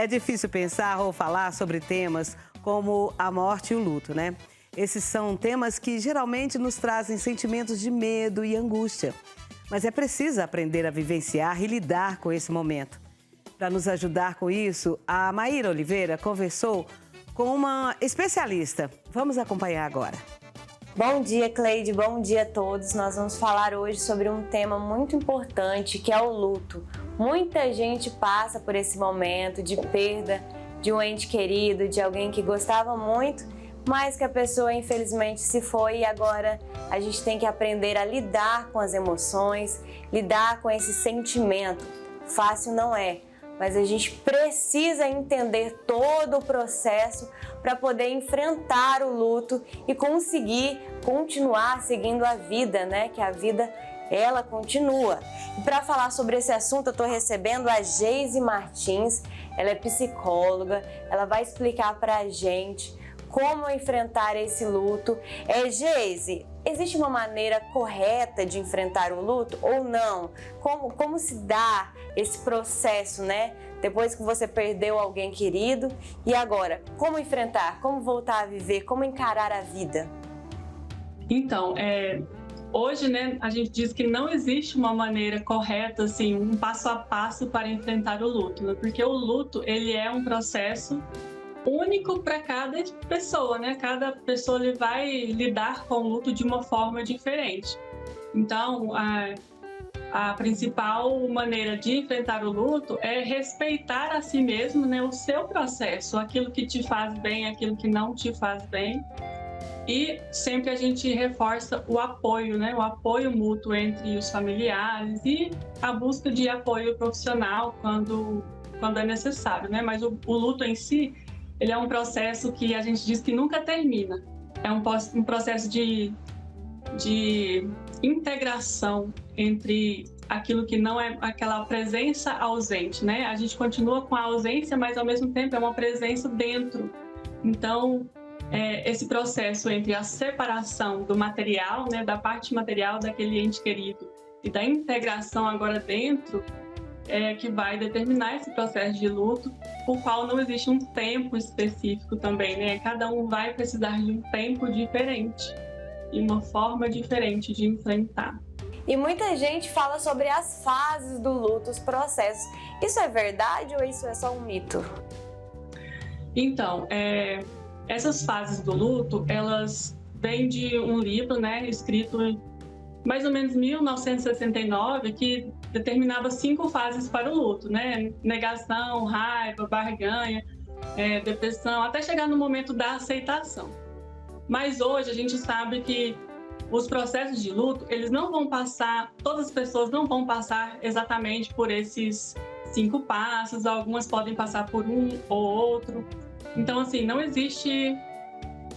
É difícil pensar ou falar sobre temas como a morte e o luto, né? Esses são temas que geralmente nos trazem sentimentos de medo e angústia. Mas é preciso aprender a vivenciar e lidar com esse momento. Para nos ajudar com isso, a Maíra Oliveira conversou com uma especialista. Vamos acompanhar agora. Bom dia, Cleide. Bom dia a todos. Nós vamos falar hoje sobre um tema muito importante, que é o luto. Muita gente passa por esse momento de perda de um ente querido, de alguém que gostava muito, mas que a pessoa infelizmente se foi e agora a gente tem que aprender a lidar com as emoções, lidar com esse sentimento. Fácil não é, mas a gente precisa entender todo o processo para poder enfrentar o luto e conseguir continuar seguindo a vida, né? Que a vida, ela continua. E para falar sobre esse assunto, eu estou recebendo a Geise Martins. Ela é psicóloga, ela vai explicar para a gente como enfrentar esse luto. Geise, existe uma maneira correta de enfrentar o luto ou não? Como se dá esse processo, né? Depois que você perdeu alguém querido e agora, como enfrentar? Como voltar a viver? Como encarar a vida? Então, hoje, né, a gente diz que não existe uma maneira correta, assim, um passo a passo para enfrentar o luto, né? Porque o luto, ele é um processo único para cada pessoa, né? Cada pessoa ele vai lidar com o luto de uma forma diferente. Então, a principal maneira de enfrentar o luto é respeitar a si mesmo, né, o seu processo, aquilo que te faz bem, aquilo que não te faz bem. E sempre a gente reforça o apoio, né, o apoio mútuo entre os familiares e a busca de apoio profissional quando é necessário, né? Mas o luto em si, ele é um processo que a gente diz que nunca termina. É um processo de integração entre aquilo que não é aquela presença ausente, né? A gente continua com a ausência, mas ao mesmo tempo é uma presença dentro. Então, esse processo entre a separação do material, né, da parte material daquele ente querido e da integração agora dentro, que vai determinar esse processo de luto, o qual não existe um tempo específico também, né? Cada um vai precisar de um tempo diferente e uma forma diferente de enfrentar. E muita gente fala sobre as fases do luto, os processos. Isso é verdade ou isso é só um mito? Então, essas fases do luto, elas vêm de um livro, né, escrito em mais ou menos 1969, que determinava 5 fases para o luto, né? Negação, raiva, barganha, depressão, até chegar no momento da aceitação. Mas hoje a gente sabe que os processos de luto, eles não vão passar, todas as pessoas não vão passar exatamente por esses 5 passos, algumas podem passar por um ou outro. Então, assim, não existe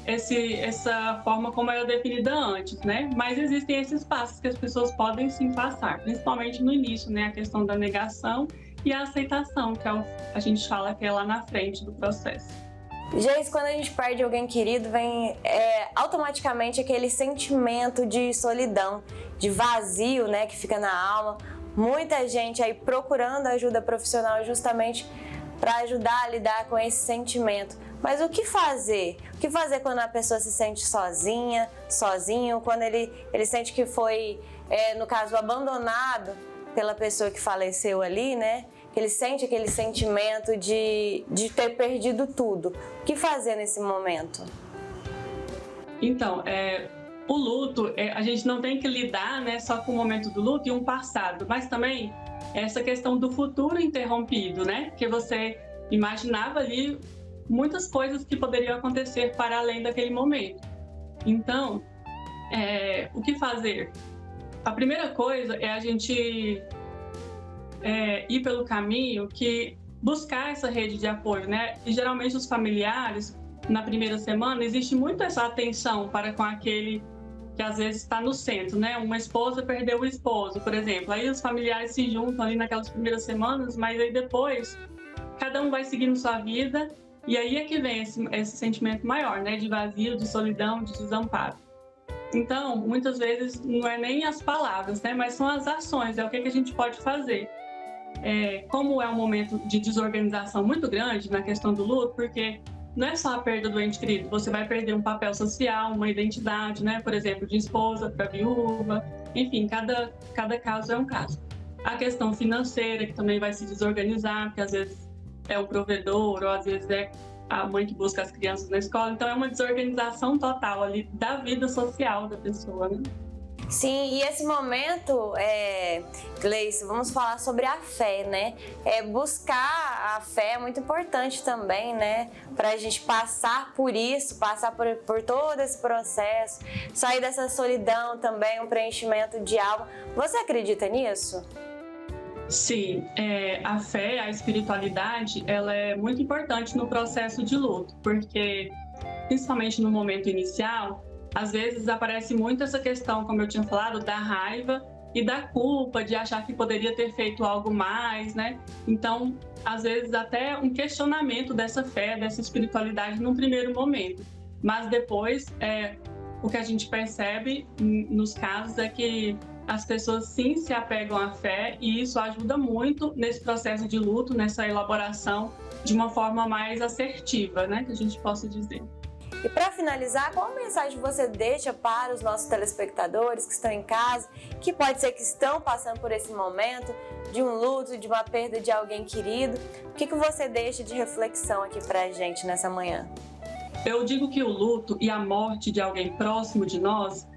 essa forma como era definida antes, né? Mas existem esses passos que as pessoas podem sim passar, principalmente no início, né? A questão da negação e a aceitação, que a gente fala que é lá na frente do processo. Geise, quando a gente perde alguém querido, vem automaticamente aquele sentimento de solidão, de vazio, né, que fica na alma. Muita gente aí procurando ajuda profissional justamente para ajudar a lidar com esse sentimento. Mas o que fazer? O que fazer quando a pessoa se sente sozinha, sozinho, quando ele sente que foi, no caso, abandonado pela pessoa que faleceu ali, né? Que ele sente aquele sentimento de ter perdido tudo. O que fazer nesse momento? Então, o luto, a gente não tem que lidar, né, só com o momento do luto e um passado, mas também essa questão do futuro interrompido, né? Que você imaginava ali muitas coisas que poderiam acontecer para além daquele momento. Então, o que fazer? A primeira coisa é a gente ir pelo caminho que buscar essa rede de apoio, né? E geralmente os familiares, na primeira semana, existe muito essa atenção para com aquele que às vezes está no centro, né? Uma esposa perdeu o esposo, por exemplo. Aí os familiares se juntam ali naquelas primeiras semanas, mas aí depois cada um vai seguindo sua vida e aí é que vem esse sentimento maior, né? De vazio, de solidão, de desamparo. Então, muitas vezes não é nem as palavras, né? Mas são as ações, é o que a gente pode fazer. como é um momento de desorganização muito grande na questão do luto, porque não é só a perda do ente querido, você vai perder um papel social, uma identidade, né? Por exemplo, de esposa para viúva, enfim, cada caso é um caso. A questão financeira, que também vai se desorganizar, porque às vezes é o provedor, ou às vezes é a mãe que busca as crianças na escola, então é uma desorganização total ali da vida social da pessoa, né? Sim, e esse momento, Gleice, vamos falar sobre a fé, né? Buscar a fé é muito importante também, né? Para a gente passar por isso, passar por todo esse processo, sair dessa solidão também, um preenchimento de alma. Você acredita nisso? Sim, a fé, a espiritualidade, ela é muito importante no processo de luto, porque, principalmente no momento inicial, às vezes aparece muito essa questão, como eu tinha falado, da raiva e da culpa, de achar que poderia ter feito algo mais, né? Então, às vezes até um questionamento dessa fé, dessa espiritualidade num primeiro momento. Mas depois, o que a gente percebe nos casos é que as pessoas sim se apegam à fé e isso ajuda muito nesse processo de luto, nessa elaboração de uma forma mais assertiva, né? Que a gente possa dizer. E para finalizar, qual mensagem você deixa para os nossos telespectadores que estão em casa, que pode ser que estão passando por esse momento de um luto, de uma perda de alguém querido? O que você deixa de reflexão aqui para a gente nessa manhã? Eu digo que o luto e a morte de alguém próximo de nós,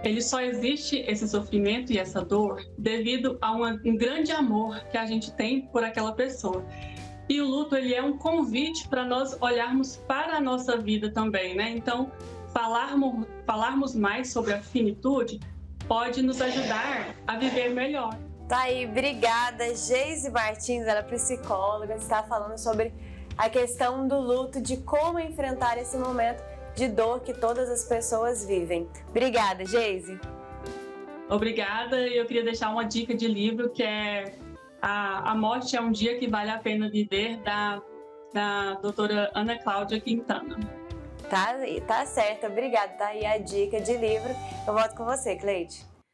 ele só existe, esse sofrimento e essa dor, devido a um grande amor que a gente tem por aquela pessoa. E o luto, ele é um convite para nós olharmos para a nossa vida também, né? Então, falarmos mais sobre a finitude pode nos ajudar a viver melhor. Tá aí, obrigada. Geise Martins, ela é psicóloga, está falando sobre a questão do luto, de como enfrentar esse momento de dor que todas as pessoas vivem. Obrigada, Geise. Obrigada, e eu queria deixar uma dica de livro que é A Morte é um Dia que Vale a Pena Viver, da doutora Ana Cláudia Quintana. Tá certo, obrigada. Tá aí a dica de livro. Eu volto com você, Cleide.